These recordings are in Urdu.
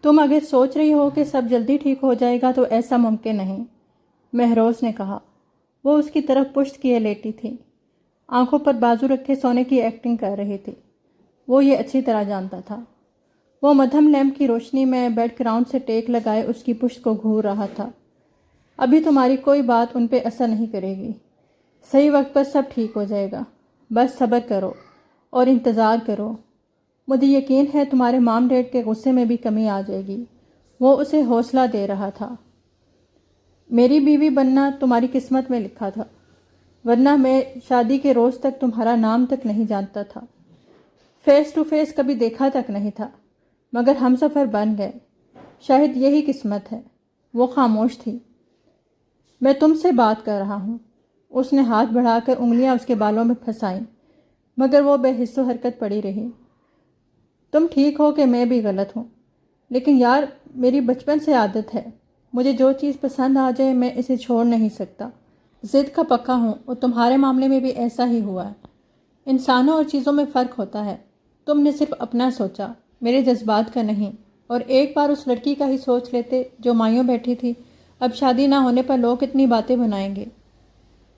تم اگر سوچ رہی ہو کہ سب جلدی ٹھیک ہو جائے گا تو ایسا ممکن نہیں، مہروز نے کہا۔ وہ اس کی طرف پشت کیے لیٹی تھی، آنکھوں پر بازو رکھے سونے کی ایکٹنگ کر رہی تھی۔ وہ یہ اچھی طرح جانتا تھا۔ وہ مدھم لیمپ کی روشنی میں بیڈ گراؤنڈ سے ٹیک لگائے اس کی پشت کو گھور رہا تھا۔ ابھی تمہاری کوئی بات ان پہ اثر نہیں کرے گی، صحیح وقت پر سب ٹھیک ہو جائے گا، بس صبر کرو اور انتظار کرو۔ مجھے یقین ہے تمہارے مام ڈیڈ کے غصے میں بھی کمی آ جائے گی، وہ اسے حوصلہ دے رہا تھا۔ میری بیوی بننا تمہاری قسمت میں لکھا تھا، ورنہ میں شادی کے روز تک تمہارا نام تک نہیں جانتا تھا، فیس ٹو فیس کبھی دیکھا تک نہیں تھا، مگر ہم سفر بن گئے، شاید یہی قسمت ہے۔ وہ خاموش تھی۔ میں تم سے بات کر رہا ہوں۔ اس نے ہاتھ بڑھا کر انگلیاں اس کے بالوں میں پھنسائیں، مگر وہ بے حس و حرکت پڑی رہی۔ تم ٹھیک ہو کہ میں بھی غلط ہوں، لیکن یار میری بچپن سے عادت ہے، مجھے جو چیز پسند آ جائے میں اسے چھوڑ نہیں سکتا، ضد کا پکا ہوں، اور تمہارے معاملے میں بھی ایسا ہی ہوا ہے۔ انسانوں اور چیزوں میں فرق ہوتا ہے، تم نے صرف اپنا سوچا، میرے جذبات کا نہیں، اور ایک بار اس لڑکی کا ہی سوچ لیتے جو مایوں بیٹھی تھی، اب شادی نہ ہونے پر لوگ اتنی باتیں بنائیں گے۔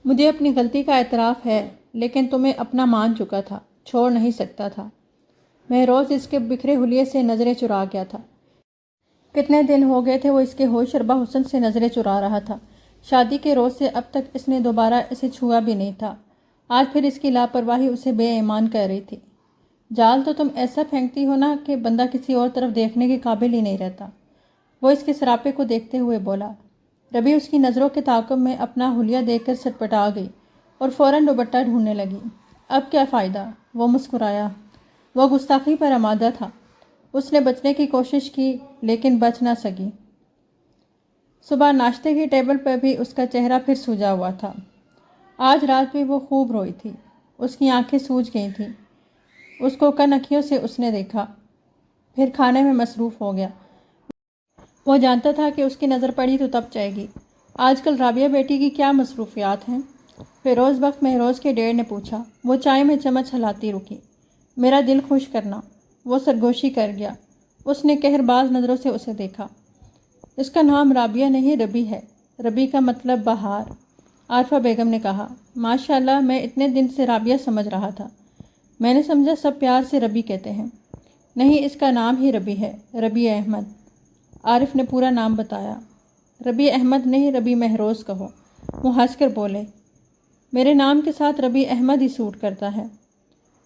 مجھے اپنی غلطی کا اعتراف ہے، لیکن تمہیں اپنا مان چکا تھا، چھوڑ نہیں سکتا تھا۔ مہروز اس کے بکھرے حلیے سے نظریں چرا گیا تھا۔ کتنے دن ہو گئے تھے وہ اس کے ہوش شربا حسن سے نظریں چرا رہا تھا۔ شادی کے روز سے اب تک اس نے دوبارہ اسے چھوا بھی نہیں تھا۔ آج پھر اس کی لاپرواہی اسے بے ایمان کر رہی تھی۔ جال تو تم ایسا پھینکتی ہو نا کہ بندہ کسی اور طرف دیکھنے کے قابل ہی نہیں رہتا۔ وہ اس کے سراپے کو دیکھتے ہوئے بولا۔ ربی اس کی نظروں کے تعاقب میں اپنا حلیہ دیکھ کر سٹپٹا گئی اور فوراً دوپٹہ ڈھونڈنے لگی۔ اب کیا فائدہ؟ وہ مسکرایا۔ وہ گستاخی پر آمادہ تھا۔ اس نے بچنے کی کوشش کی لیکن بچ نہ سکی۔ صبح ناشتے کی ٹیبل پر بھی اس کا چہرہ پھر سوجا ہوا تھا۔ آج رات بھی وہ خوب روئی تھی، اس کی آنکھیں سوج گئی تھیں۔ اس کو کن اکھیوں سے اس نے دیکھا، پھر کھانے میں مصروف ہو گیا۔ وہ جانتا تھا کہ اس کی نظر پڑی تو تب جائے گی۔ آج کل رابعہ بیٹی کی کیا مصروفیات ہیں؟ فیروز بخت مہروز کے ڈیڑھ نے پوچھا۔ وہ چائے میں چمچ ہلاتی رکی۔ میرا دل خوش کرنا۔ وہ سرگوشی کر گیا۔ اس نے قہر باز نظروں سے اسے دیکھا۔ اس کا نام رابعہ نہیں ربی ہے، ربی کا مطلب بہار، عارفہ بیگم نے کہا۔ ماشاءاللہ، میں اتنے دن سے رابعہ سمجھ رہا تھا، میں نے سمجھا سب پیار سے ربی کہتے ہیں۔ نہیں، اس کا نام ہی ربی ہے، ربی احمد۔ عارف نے پورا نام بتایا۔ ربی احمد نہیں، ربی مہروز کہو۔ وہ ہنس کر بولے۔ میرے نام کے ساتھ ربی احمد ہی سوٹ کرتا ہے،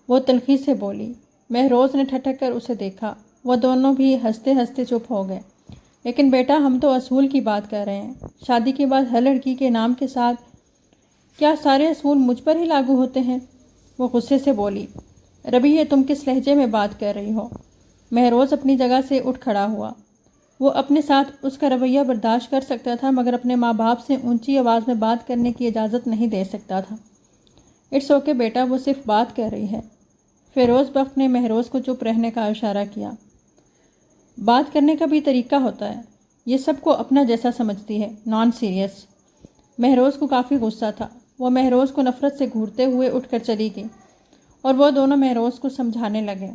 وہ تلخی سے بولی۔ مہروز نے ٹھٹک کر اسے دیکھا۔ وہ دونوں بھی ہنستے ہنستے چپ ہو گئے۔ لیکن بیٹا، ہم تو اصول کی بات کر رہے ہیں، شادی کے بعد ہر لڑکی کے نام کے ساتھ کیا سارے اصول مجھ پر ہی لاگو ہوتے ہیں؟ وہ غصے سے بولی۔ ربی، یہ تم کس لہجے میں بات کر رہی ہو؟ مہروز اپنی جگہ سے اٹھ کھڑا ہوا۔ وہ اپنے ساتھ اس کا رویہ برداشت کر سکتا تھا، مگر اپنے ماں باپ سے اونچی آواز میں بات کرنے کی اجازت نہیں دے سکتا تھا۔ اٹس اوکے بیٹا، وہ صرف بات کر رہی ہے۔ فیروز بخت نے مہروز کو چپ رہنے کا اشارہ کیا۔ بات کرنے کا بھی طریقہ ہوتا ہے، یہ سب کو اپنا جیسا سمجھتی ہے، نان سیریس۔ مہروز کو کافی غصہ تھا۔ وہ مہروز کو نفرت سے گھورتے ہوئے اٹھ کر چلی گئی اور وہ دونوں مہروز کو سمجھانے لگے۔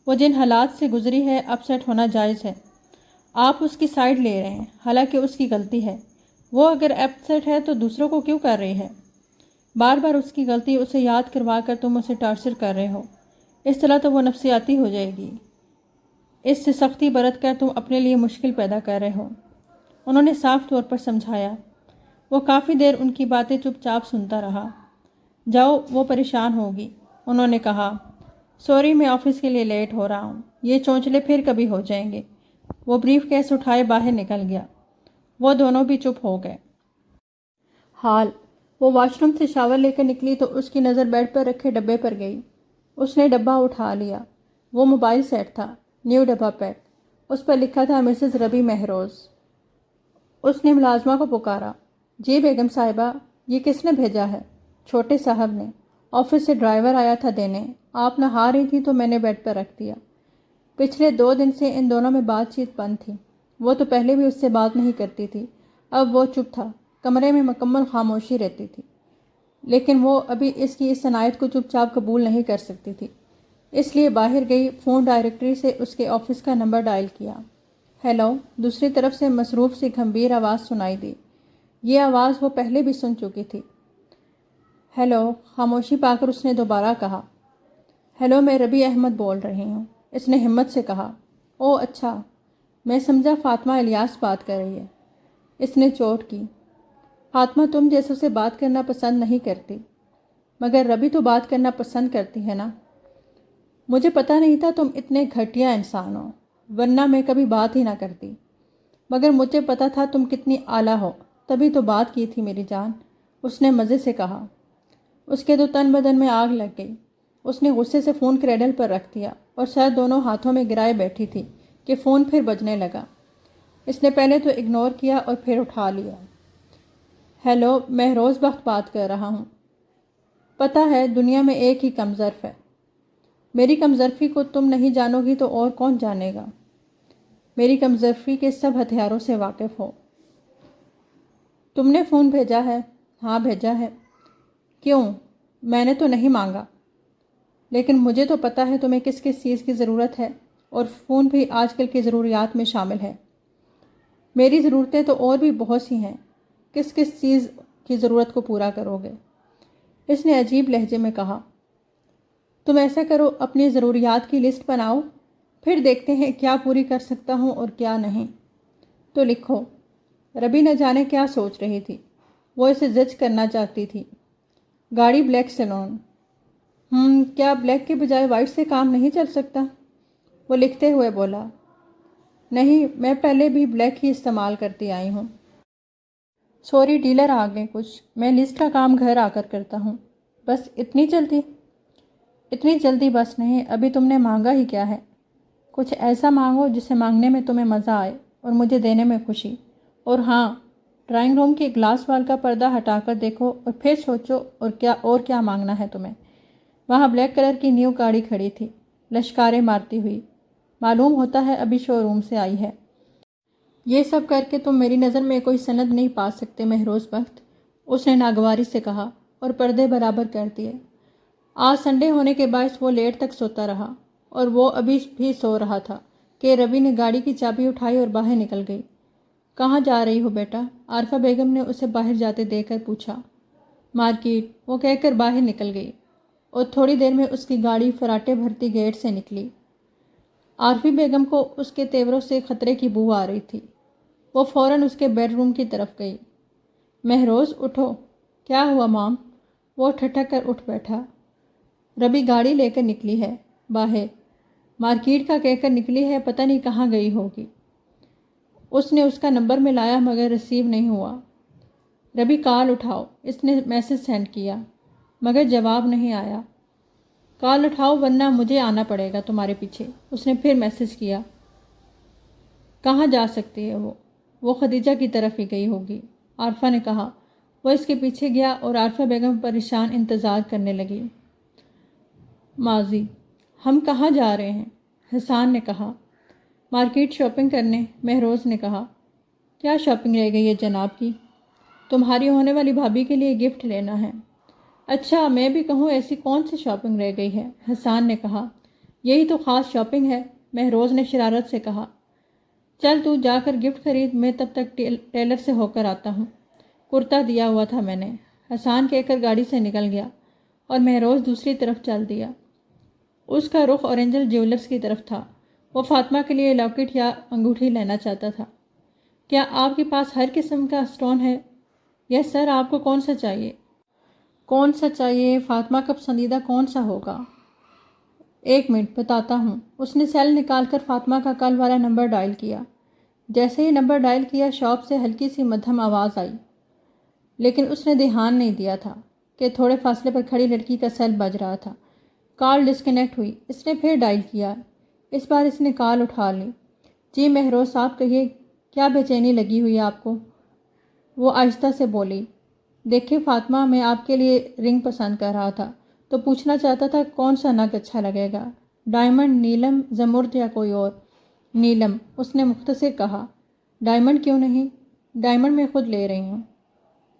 وہ جن حالات سے گزری ہے، اپ سیٹ ہونا جائز ہے۔ آپ اس کی سائیڈ لے رہے ہیں، حالانکہ اس کی غلطی ہے۔ وہ اگر اپ سیٹ ہے تو دوسروں کو کیوں کر رہی ہے؟ بار بار اس کی غلطی اسے یاد کروا کر تم اسے ٹارچر کر رہے ہو، اس طرح تو وہ نفسیاتی ہو جائے گی۔ اس سے سختی برت کر تم اپنے لیے مشکل پیدا کر رہے ہو، انہوں نے صاف طور پر سمجھایا۔ وہ کافی دیر ان کی باتیں چپ چاپ سنتا رہا۔ جاؤ، وہ پریشان ہوگی، انہوں نے کہا۔ سوری، میں آفس کے لیے لیٹ ہو رہا ہوں، یہ چونچلے پھر کبھی ہو جائیں گے۔ وہ بریف کیس اٹھائے باہر نکل گیا۔ وہ دونوں بھی چپ ہو گئے۔ وہ واش روم سے شاور لے کر نکلی تو اس کی نظر بیڈ پر رکھے ڈبے پر گئی۔ اس نے ڈبہ اٹھا لیا۔ وہ موبائل سیٹ تھا، نیو ڈبہ پیک۔ اس پر لکھا تھا مسز ربی مہروز۔ اس نے ملازمہ کو پکارا۔ جی بیگم صاحبہ، یہ کس نے بھیجا ہے؟ چھوٹے صاحب نے، آفس سے ڈرائیور آیا تھا دینے، آپ نہا رہی تھی تو میں نے بیڈ پر رکھ دیا۔ پچھلے 2 دن سے ان دونوں میں بات چیت بند تھی۔ وہ تو پہلے بھی اس سے بات نہیں کرتی تھی، اب وہ چپ تھا، کمرے میں مکمل خاموشی رہتی تھی، لیکن وہ ابھی اس کی اس صنعت کو چپ چاپ قبول نہیں کر سکتی تھی، اس لیے باہر گئی، فون ڈائریکٹری سے اس کے آفس کا نمبر ڈائل کیا۔ ہیلو، دوسری طرف سے مصروف سی گھمبیر آواز سنائی دی۔ یہ آواز وہ پہلے بھی سن چکی تھی۔ ہیلو، خاموشی پا کر اس نے دوبارہ کہا۔ ہیلو، میں ربی احمد بول رہی ہوں، اس نے ہمت سے کہا۔ او اچھا، میں سمجھا فاطمہ الیاس بات کر رہی ہے۔ اس نے چوٹ کی۔ فاطمہ تم جیسوں سے بات کرنا پسند نہیں کرتی، مگر ربی تو بات کرنا پسند کرتی ہے نا۔ مجھے پتہ نہیں تھا تم اتنے گھٹیا انسان ہو، ورنہ میں کبھی بات ہی نہ کرتی، مگر مجھے پتہ تھا تم کتنی اعلیٰ ہو، تبھی تو بات کی تھی میری جان، اس نے مزے سے کہا۔ اس کے تو تن بدن میں آگ لگ گئی۔ اس نے غصے سے فون کریڈل پر رکھ دیا اور سر دونوں ہاتھوں میں گرائے بیٹھی تھی کہ فون پھر بجنے لگا۔ اس نے پہلے تو اگنور کیا اور پھر اٹھا لیا۔ ہیلو، مہروز بخت بات کر رہا ہوں۔ پتہ ہے دنیا میں ایک ہی کم ظرف ہے۔ میری کم ظرفی کو تم نہیں جانو گی تو اور کون جانے گا؟ میری کم ظرفی کے سب ہتھیاروں سے واقف ہو۔ تم نے فون بھیجا ہے؟ ہاں بھیجا ہے۔ کیوں؟ میں نے تو نہیں مانگا، لیکن مجھے تو پتہ ہے تمہیں کس کس چیز کی ضرورت ہے، اور فون بھی آج کل کی ضروریات میں شامل ہے۔ میری ضرورتیں تو اور بھی بہت سی ہیں، کس کس چیز کی ضرورت کو پورا کرو گے؟ اس نے عجیب لہجے میں کہا۔ تم ایسا کرو، اپنی ضروریات کی لسٹ بناؤ، پھر دیکھتے ہیں کیا پوری کر سکتا ہوں اور کیا نہیں۔ تو لکھو۔ ربی نہ جانے کیا سوچ رہی تھی، وہ اسے جج کرنا چاہتی تھی۔ گاڑی بلیک سیلون۔ کیا بلیک کے بجائے وائٹ سے کام نہیں چل سکتا؟ وہ لکھتے ہوئے بولا۔ نہیں، میں پہلے بھی بلیک ہی استعمال کرتی آئی ہوں۔ سوری، ڈیلر آ گئے کچھ، میں لسٹ کا کام گھر آ کر کرتا ہوں۔ بس اتنی جلدی؟ اتنی جلدی بس نہیں، ابھی تم نے مانگا ہی کیا ہے؟ کچھ ایسا مانگو جسے مانگنے میں تمہیں مزہ آئے اور مجھے دینے میں خوشی۔ اور ہاں، ڈرائنگ روم کے گلاس وال کا پردہ ہٹا کر دیکھو اور پھر سوچو اور کیا مانگنا ہے تمہیں۔ وہاں بلیک کلر کی نیو گاڑی کھڑی تھی، لشکاریں مارتی ہوئی۔ معلوم ہوتا ہے ابھی شو روم سے آئی ہے۔ یہ سب کر کے تم میری نظر میں کوئی سند نہیں پا سکتے مہروز بخت، اس نے ناگواری سے کہا اور پردے برابر کر دیے۔ آج سنڈے ہونے کے باعث وہ لیٹ تک سوتا رہا، اور وہ ابھی بھی سو رہا تھا کہ ربی نے گاڑی کی چابی اٹھائی اور باہر نکل گئی۔ کہاں جا رہی ہو بیٹا؟ عارفہ بیگم نے اسے باہر جاتے دیکھ کر پوچھا۔ مارکیٹ، وہ کہہ کر باہر نکل گئی، اور تھوڑی دیر میں اس کی گاڑی فراٹے بھرتی گیٹ سے نکلی۔ عارفی بیگم کو اس کے تیوروں سے خطرے کی بو آ رہی تھی۔ وہ فوراً اس کے بیڈ روم کی طرف گئی۔ مہروز اٹھو۔ کیا ہوا مام؟ وہ ٹھٹک کر اٹھ بیٹھا۔ ربی گاڑی لے کر نکلی ہے باہر، مارکیٹ کا کہہ کر نکلی ہے، پتہ نہیں کہاں گئی ہوگی۔ اس نے اس کا نمبر ملایا مگر ریسیو نہیں ہوا۔ ربی کال اٹھاؤ، اس نے میسج سینڈ کیا، مگر جواب نہیں آیا۔ کال اٹھاؤ ورنہ مجھے آنا پڑے گا تمہارے پیچھے، اس نے پھر میسج کیا۔ کہاں جا سکتی ہے وہ خدیجہ کی طرف ہی گئی ہوگی، عارفہ نے کہا۔ وہ اس کے پیچھے گیا اور عارفہ بیگم پریشان انتظار کرنے لگی۔ ماضی، ہم کہاں جا رہے ہیں؟ حسان نے کہا۔ مارکیٹ شاپنگ کرنے، مہروز نے کہا۔ کیا شاپنگ رہ گئی ہے جناب کی؟ تمہاری ہونے والی بھابھی کے لیے گفٹ لینا ہے۔ اچھا، میں بھی کہوں ایسی کون سی شاپنگ رہ گئی ہے؟ حسان نے کہا۔ یہی تو خاص شاپنگ ہے، مہروز نے شرارت سے کہا۔ چل تو جا کر گفٹ خرید، میں تب تک ٹیلر سے ہو کر آتا ہوں، کرتا دیا ہوا تھا میں نے، حسان کہہ کر گاڑی سے نکل گیا اور مہروز دوسری طرف چل دیا۔ اس کا رخ اورینجل جیولرز کی طرف تھا۔ وہ فاطمہ کے لیے لاکٹ یا انگوٹھی لینا چاہتا تھا۔ کیا آپ کے پاس ہر قسم کا اسٹون ہے؟ یس سر، آپ کو کون سا چاہیے؟ کون سا چاہیے؟ فاطمہ کا پسندیدہ کون سا ہوگا؟ ایک منٹ بتاتا ہوں۔ اس نے سیل نکال کر فاطمہ کا کل والا نمبر ڈائل کیا۔ جیسے ہی نمبر ڈائل کیا، شاپ سے ہلکی سی مدھم آواز آئی، لیکن اس نے دھیان نہیں دیا تھا کہ تھوڑے فاصلے پر کھڑی لڑکی کا سیل بج رہا تھا۔ کال ڈسکنیکٹ ہوئی۔ اس نے پھر ڈائل کیا، اس بار اس نے کال اٹھا لی۔ جی مہروز صاحب کہیے، کیا بے چینی لگی ہوئی آپ کو؟ وہ آہستہ سے بولی۔ دیکھیں فاطمہ، میں آپ کے لیے رنگ پسند کر رہا تھا تو پوچھنا چاہتا تھا کون سا نگ اچھا لگے گا، ڈائمنڈ، نیلم، زمرد یا کوئی اور؟ نیلم، اس نے مختصر کہا۔ ڈائمنڈ کیوں نہیں؟ ڈائمنڈ میں خود لے رہی ہوں۔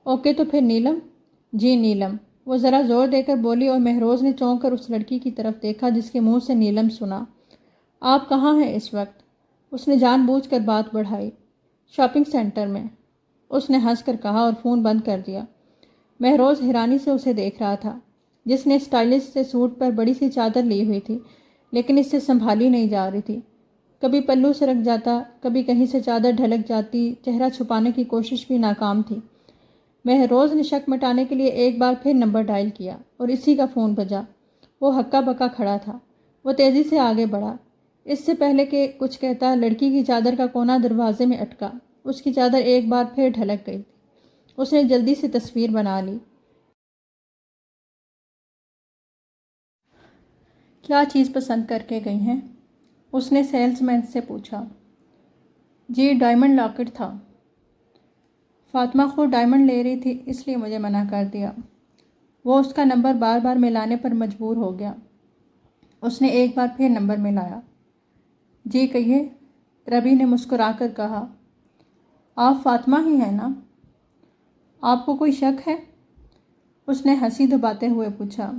اوکے تو پھر نیلم؟ جی نیلم، وہ ذرا زور دے کر بولی، اور مہروز نے چونک کر اس لڑکی کی طرف دیکھا جس کے منہ سے نیلم سنا۔ آپ کہاں ہیں اس وقت؟ اس نے جان بوجھ کر بات بڑھائی۔ شاپنگ سینٹر میں، اس نے ہنس کر کہا اور فون بند کر دیا۔ مہروز حیرانی سے اسے دیکھ رہا تھا، جس نے اسٹائلش سے سوٹ پر بڑی سی چادر لی ہوئی تھی، لیکن اس سے سنبھالی نہیں جا رہی تھی۔ کبھی پلو سرک جاتا، کبھی کہیں سے چادر ڈھلک جاتی، چہرہ چھپانے کی کوشش بھی ناکام تھی۔ مہروز نے شک مٹانے کے لیے ایک بار پھر نمبر ڈائل کیا اور اسی کا فون بجا۔ وہ ہکا بکا کھڑا تھا۔ وہ تیزی سے آگے بڑھا۔ اس سے پہلے کہ کچھ کہتا، لڑکی کی چادر کا کونا دروازے میں اٹکا۔ اس کی چادر ایک بار پھر ڈھلک گئی تھی۔ اس نے جلدی سے تصویر بنا لی۔ کیا چیز پسند کر کے گئی ہیں؟ اس نے سیلز مین سے پوچھا۔ جی، ڈائمنڈ لاکٹ تھا۔ فاطمہ خود ڈائمنڈ لے رہی تھی، اس لیے مجھے منع کر دیا۔ وہ اس کا نمبر بار بار ملانے پر مجبور ہو گیا۔ اس نے ایک بار پھر نمبر ملایا۔ جی کہیے، ربی نے مسکرا کر کہا۔ آپ فاطمہ ہی ہیں نا؟ آپ کو کوئی شک ہے؟ اس نے ہنسی دباتے ہوئے پوچھا۔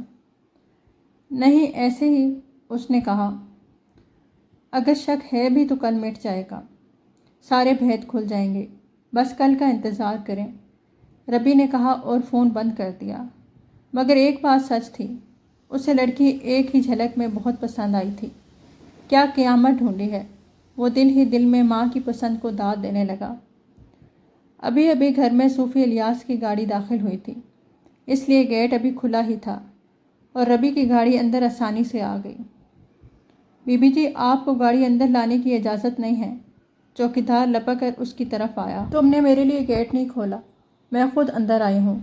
نہیں، ایسے ہی، اس نے کہا۔ اگر شک ہے بھی تو کل مٹ جائے گا، سارے بھید کھل جائیں گے، بس کل کا انتظار کریں، ربی نے کہا اور فون بند کر دیا۔ مگر ایک بات سچ تھی، اسے لڑکی ایک ہی جھلک میں بہت پسند آئی تھی۔ کیا قیامت ڈھونڈی ہے، وہ دل ہی دل میں ماں کی پسند کو داد دینے لگا۔ ابھی ابھی گھر میں صوفی الیاس کی گاڑی داخل ہوئی تھی، اس لیے گیٹ ابھی کھلا ہی تھا اور ربی کی گاڑی اندر آسانی سے آ گئی۔ بی بی جی، آپ کو گاڑی اندر لانے کی اجازت نہیں ہے، چوکیدار لپک کر اس کی طرف آیا۔ تم نے میرے لیے گیٹ نہیں کھولا، میں خود اندر آئی ہوں،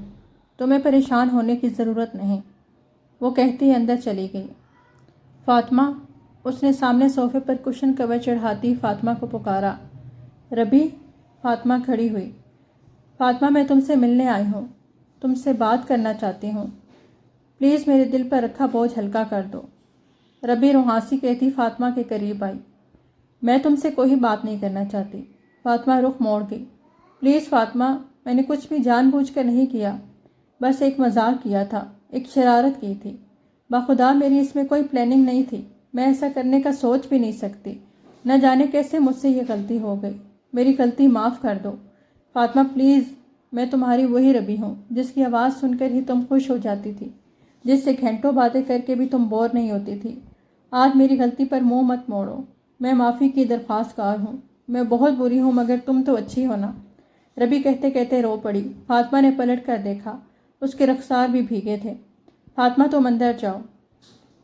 تمہیں پریشان ہونے کی ضرورت نہیں، وہ کہتی اندر چلی گئی۔ فاطمہ، اس نے سامنے صوفے پر کشن کور چڑھاتی فاطمہ کو پکارا۔ ربی، فاطمہ کھڑی ہوئی۔ فاطمہ، میں تم سے ملنے آئی ہوں، تم سے بات کرنا چاہتی ہوں، پلیز میرے دل پر رکھا بوجھ ہلکا کر دو۔ ربی روحانسی کہتی فاطمہ کے قریب آئی۔ میں تم سے کوئی بات نہیں کرنا چاہتی۔ فاطمہ رخ موڑ گئی۔ پلیز فاطمہ، میں نے کچھ بھی جان بوجھ کر نہیں کیا، بس ایک مذاق کیا تھا، ایک شرارت کی تھی، بخدا میری اس میں کوئی پلاننگ نہیں تھی، میں ایسا کرنے کا سوچ بھی نہیں سکتی، نہ جانے کیسے مجھ سے یہ غلطی ہو گئی، میری غلطی معاف کر دو۔ فاطمہ پلیز، میں تمہاری وہی ربی ہوں جس کی آواز سن کر ہی تم خوش ہو جاتی تھی، جس سے گھنٹوں باتیں کر کے بھی تم بور نہیں ہوتی تھی۔ آج میری غلطی پر منہ مت موڑو، میں معافی کی درخواست کار ہوں، میں بہت بری ہوں مگر تم تو اچھی ہو نا۔ ربی کہتے کہتے رو پڑی۔ فاطمہ نے پلٹ کر دیکھا، اس کے رخسار بھی بھیگے تھے۔ فاطمہ تم اندر جاؤ،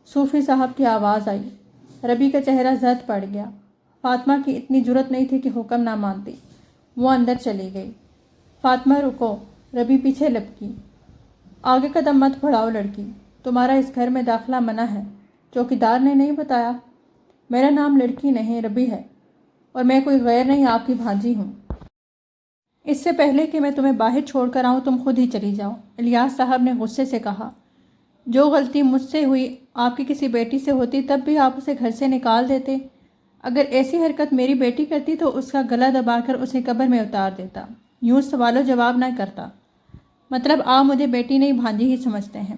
صوفی صاحب کی آواز آئی۔ ربی کا چہرہ زرد پڑ گیا۔ فاطمہ کی اتنی جرت نہیں تھی کہ حکم نہ مانتی۔ وہ اندر چلی گئی۔ فاطمہ رکو، ربی پیچھے لپکی۔ آگے قدم مت بڑھاؤ لڑکی، تمہارا اس گھر میں داخلہ منع ہے، چوکیدار نے نہیں بتایا؟ میرا نام لڑکی نہیں ربی ہے، اور میں کوئی غیر نہیں، آپ کی بھانجی ہوں۔ اس سے پہلے کہ میں تمہیں باہر چھوڑ کر آؤں تم خود ہی چلی جاؤ، الیاس صاحب نے غصے سے کہا۔ جو غلطی مجھ سے ہوئی آپ کی کسی بیٹی سے ہوتی تب بھی آپ اسے گھر سے نکال دیتے، اگر ایسی حرکت میری بیٹی کرتی تو اس کا گلا دبا کر اسے قبر میں اتار دیتا، یوں سوال و جواب نہ کرتا۔ مطلب آپ مجھے بیٹی نہیں بھانجی ہی سمجھتے ہیں؟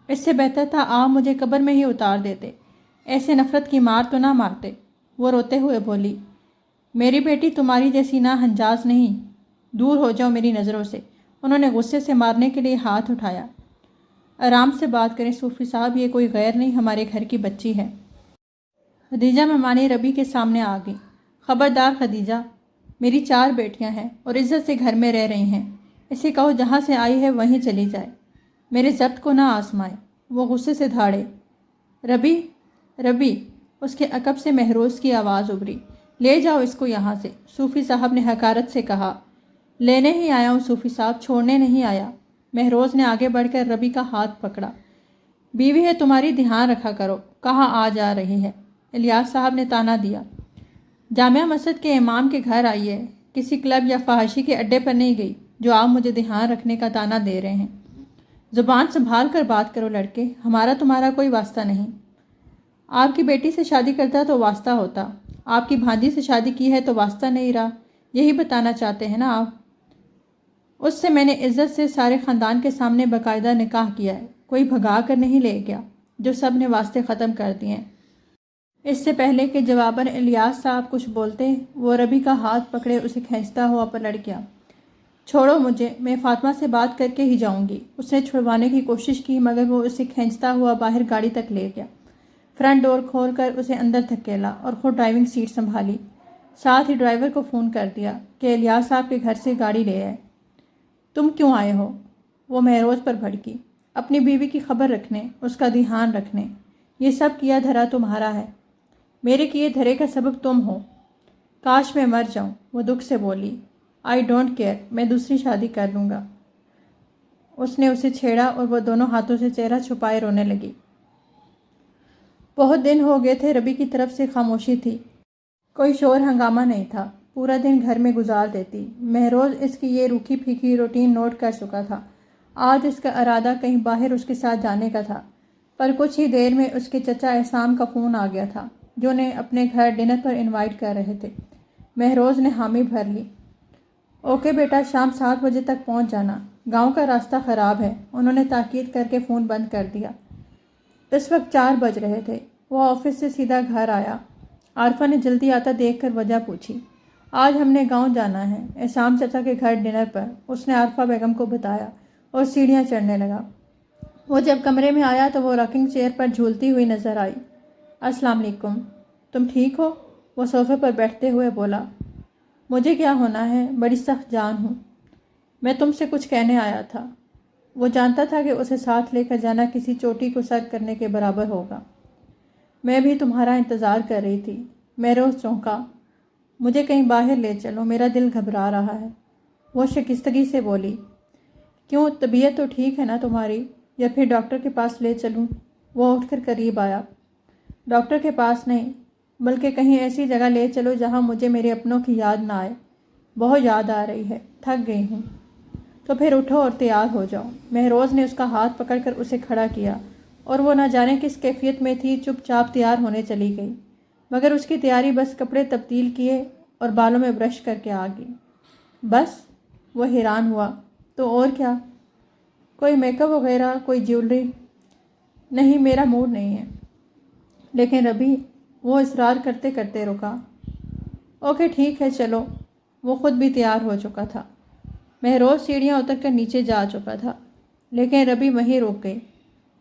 اس سے بہتر تھا آپ مجھے قبر میں ہی اتار دیتے، ایسے نفرت کی مار تو نہ مارتے۔ وہ روتے ہوئے بولی، میری بیٹی تمہاری جیسی نا ہنجاز نہیں، دور ہو جاؤ میری نظروں سے۔ انہوں نے غصے سے مارنے کے لیے ہاتھ اٹھایا۔ آرام سے بات کریں صوفی صاحب، یہ کوئی غیر نہیں، ہمارے گھر کی بچی ہے۔ خدیجہ ممانی ربی کے سامنے آ گئی۔ خبردار خدیجہ، میری 4 بیٹیاں ہیں اور عزت سے گھر میں رہ رہی ہیں، اسے کہو جہاں سے آئی ہے وہیں چلی جائے، میرے ضبط کو نہ آزمائے۔ وہ غصے سے دھاڑے۔ ربی، ربی، اس کے عقب سے مہروز کی آواز ابھری، لے جاؤ اس کو یہاں سے، صوفی صاحب نے حقارت سے کہا۔ لینے ہی آیا ہوں صوفی صاحب، چھوڑنے نہیں آیا۔ مہروز نے آگے بڑھ کر ربی کا ہاتھ پکڑا۔ بیوی ہے تمہاری، دھیان رکھا کرو، کہاں آ جا رہی ہے، الیاس صاحب نے طعنہ دیا۔ جامعہ مسجد کے امام کے گھر آئی ہے، کسی کلب یا فحاشی کے اڈے پر نہیں گئی جو آپ مجھے دھیان رکھنے کا طعنہ دے رہے ہیں۔ زبان سنبھال کر بات کرو لڑکے، ہمارا تمہارا کوئی واسطہ نہیں۔ آپ کی بیٹی سے شادی کرتا تو واسطہ ہوتا، آپ کی بھانجی سے شادی کی ہے تو واسطہ نہیں رہا، یہی بتانا چاہتے ہیں نا آپ؟ اس سے میں نے عزت سے سارے خاندان کے سامنے باقاعدہ نکاح کیا ہے، کوئی بھگا کر نہیں لے گیا جو سب نے واسطے ختم کر دیے ہیں۔ اس سے پہلے کہ جواباً الیاس صاحب کچھ بولتے وہ ربی کا ہاتھ پکڑے اسے کھینچتا ہوا پلٹ گیا۔ چھوڑو مجھے، میں فاطمہ سے بات کر کے ہی جاؤں گی۔ اس نے چھڑوانے کی کوشش کی مگر وہ اسے کھینچتا ہوا باہر گاڑی تک لے گیا، فرنٹ ڈور کھول کر اسے اندر دھکیلا اور خود ڈرائیونگ سیٹ سنبھالی۔ ساتھ ہی ڈرائیور کو فون کر دیا کہ الیاس صاحب کے گھر سے گاڑی لے آئے۔ تم کیوں آئے ہو؟ وہ مہروز پر بھڑکی۔ اپنی بیوی کی خبر رکھنے، اس کا دھیان رکھنے۔ یہ سب کیا دھرا تمہارا ہے، میرے کیے دھرے کا سبب تم ہو۔ کاش میں مر جاؤں، وہ دکھ سے بولی۔ آئی ڈونٹ کیئر، میں دوسری شادی کر لوں گا۔ اس نے اسے چھیڑا اور وہ دونوں ہاتھوں سے چہرہ چھپائے رونے لگی۔ بہت دن ہو گئے تھے، ربی کی طرف سے خاموشی تھی، کوئی شور ہنگامہ نہیں تھا۔ پورا دن گھر میں گزار دیتی۔ مہروز اس کی یہ روکھی پھیکی روٹین نوٹ کر چکا تھا۔ آج اس کا ارادہ کہیں باہر اس کے ساتھ جانے کا تھا، پر کچھ ہی دیر میں اس کے چچا احسان کا فون آ گیا تھا جو انہیں اپنے گھر ڈنر پر انوائٹ کر رہے تھے۔ مہروز نے حامی بھر لی۔ اوکے بیٹا، شام 7 بجے تک پہنچ جانا، گاؤں کا راستہ خراب ہے، انہوں نے تاکید کر کے فون بند کر دیا۔ اس وقت 4 بج رہے تھے۔ وہ آفس سے سیدھا گھر آیا۔ عارفہ نے جلدی آتا دیکھ کر وجہ پوچھی۔ آج ہم نے گاؤں جانا ہے، احسان چچا کے گھر ڈنر پر، اس نے عارفہ بیگم کو بتایا اور سیڑھیاں چڑھنے لگا۔ وہ جب کمرے میں آیا تو وہ راکنگ چیئر پر جھولتی ہوئی نظر آئی۔ السلام علیکم، تم ٹھیک ہو؟ وہ صوفے پر بیٹھتے ہوئے بولا۔ مجھے کیا ہونا ہے، بڑی سخت جان ہوں۔ میں تم سے کچھ کہنے آیا تھا۔ وہ جانتا تھا کہ اسے ساتھ لے کر جانا کسی چوٹی کو سر کرنے کے برابر ہوگا۔ میں بھی تمہارا انتظار کر رہی تھی۔ مہروز چونکا۔ مجھے کہیں باہر لے چلو، میرا دل گھبرا رہا ہے، وہ شکستگی سے بولی۔ کیوں، طبیعت تو ٹھیک ہے نا تمہاری؟ یا پھر ڈاکٹر کے پاس لے چلوں؟ وہ اٹھ کر قریب آیا۔ ڈاکٹر کے پاس نہیں، بلکہ کہیں ایسی جگہ لے چلو جہاں مجھے میرے اپنوں کی یاد نہ آئے۔ بہت یاد آ رہی ہے، تھک گئی ہوں۔ تو پھر اٹھو اور تیار ہو جاؤ۔ مہروز نے اس کا ہاتھ پکڑ کر اسے کھڑا کیا اور وہ نہ جانے کس کیفیت میں تھی، چپ چاپ تیار ہونے چلی گئی، مگر اس کی تیاری بس کپڑے تبدیل کیے اور بالوں میں برش کر کے آ گئی۔ بس؟ وہ حیران ہوا۔ تو اور کیا؟ کوئی میک اپ وغیرہ، کوئی جیولری؟ نہیں، میرا موڈ نہیں ہے۔ لیکن ربی، وہ اصرار کرتے کرتے رکا۔ اوکے ٹھیک ہے، چلو۔ وہ خود بھی تیار ہو چکا تھا۔ مہروز سیڑھیاں اتر کر نیچے جا چکا تھا، لیکن ربی وہیں رک گئی۔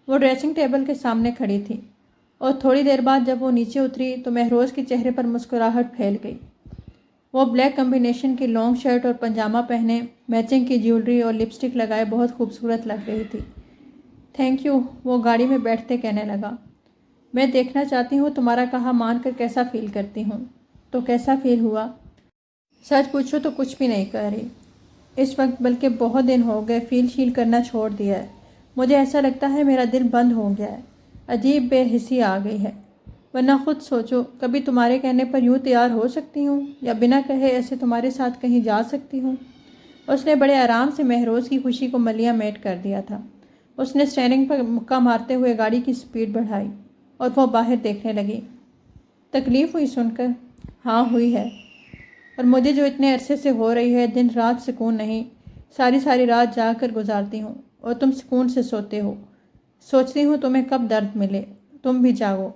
وہ ڈریسنگ ٹیبل کے سامنے کھڑی تھی اور تھوڑی دیر بعد جب وہ نیچے اتری تو مہروز کے چہرے پر مسکراہٹ پھیل گئی۔ وہ بلیک کمبینیشن کی لانگ شرٹ اور پنجامہ پہنے، میچنگ کی جیولری اور لپسٹک لگائے بہت خوبصورت لگ رہی تھی۔ تھینک یو، وہ گاڑی میں بیٹھتے کہنے لگا۔ میں دیکھنا چاہتی ہوں تمہارا کہا مان کر کیسا فیل کرتی ہوں۔ تو کیسا فیل ہوا؟ سچ پوچھو تو کچھ بھی نہیں کہہ رہی اس وقت، بلکہ بہت دن ہو گئے فیل شیل کرنا چھوڑ دیا ہے۔ مجھے ایسا لگتا ہے میرا دل بند ہو گیا ہے، عجیب بے حسی آ گئی ہے۔ ورنہ خود سوچو، کبھی تمہارے کہنے پر یوں تیار ہو سکتی ہوں یا بنا کہے ایسے تمہارے ساتھ کہیں جا سکتی ہوں؟ اس نے بڑے آرام سے مہروز کی خوشی کو ملیہ میٹ کر دیا تھا۔ اس نے اسٹیئرنگ پر مکہ مارتے ہوئے گاڑی کی سپیڈ بڑھائی اور وہ باہر دیکھنے لگی۔ تکلیف ہوئی سن کر؟ ہاں ہوئی ہے، اور مجھے جو اتنے عرصے سے ہو رہی ہے، دن رات سکون نہیں، ساری ساری رات جاگ کر گزارتی ہوں اور تم سکون سے سوتے ہو۔ سوچتی ہوں تمہیں کب درد ملے، تم بھی جاگو،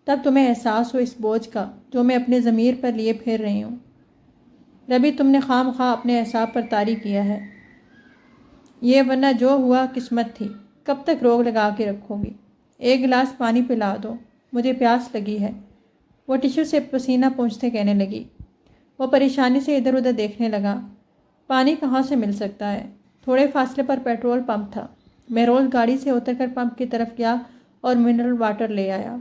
تب تمہیں احساس ہو اس بوجھ کا جو میں اپنے ضمیر پر لیے پھر رہی ہوں۔ ربی، تم نے خواہ مخواہ اپنے اعصاب پر طاری کیا ہے یہ، ورنہ جو ہوا قسمت تھی۔ کب تک روک لگا کے رکھو گی؟ ایک گلاس پانی پلا دو، مجھے پیاس لگی ہے، وہ ٹیشو سے پسینہ پونچھتے کہنے لگی۔ وہ پریشانی سے ادھر ادھر دیکھنے لگا۔ پانی کہاں سے مل سکتا ہے؟ تھوڑے فاصلے پر پیٹرول پمپ تھا۔ مہروز گاڑی سے اتر کر پمپ کی طرف گیا اور منرل واٹر لے آیا۔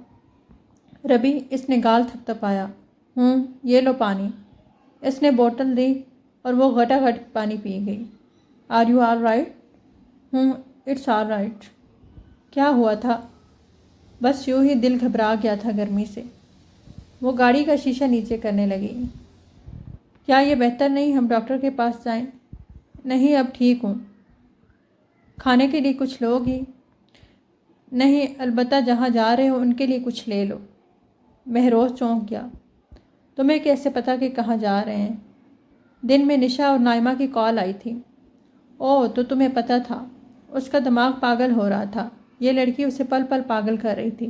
ربی، اس نے گال تھپ تھپایا۔ یہ لو پانی۔ اس نے بوتل دی اور وہ گھٹا گھٹ پانی پی گئی۔ Are you all right? It's all right. کیا ہوا تھا؟ بس یوں ہی دل گھبرا گیا تھا گرمی سے۔ وہ گاڑی کا شیشہ نیچے کرنے لگی۔ کیا یہ بہتر نہیں ہم ڈاکٹر کے پاس جائیں؟ نہیں، اب ٹھیک ہوں۔ کھانے کے لیے کچھ لو گی؟ نہیں، البتہ جہاں جا رہے ہو ان کے لیے کچھ لے لو۔ مہروز چونک گیا۔ تمہیں کیسے پتہ کہ کہاں جا رہے ہیں؟ دن میں نشا اور نائمہ کی کال آئی تھی۔ اوہ، تو تمہیں پتہ تھا۔ اس کا دماغ پاگل ہو رہا تھا، یہ لڑکی اسے پل پل پاگل کر رہی تھی۔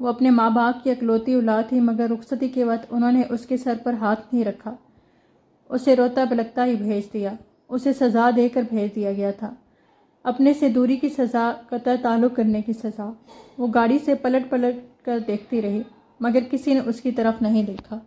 وہ اپنے ماں باپ کی اکلوتی اولاد تھی، مگر رخصتی کے وقت انہوں نے اس کے سر پر ہاتھ نہیں رکھا، اسے روتا بلکتا ہی بھیج دیا۔ اسے سزا دے کر بھیج دیا گیا تھا، اپنے سے دوری کی سزا، قطع تعلق کرنے کی سزا۔ وہ گاڑی سے پلٹ پلٹ کر دیکھتی رہی، مگر کسی نے اس کی طرف نہیں دیکھا۔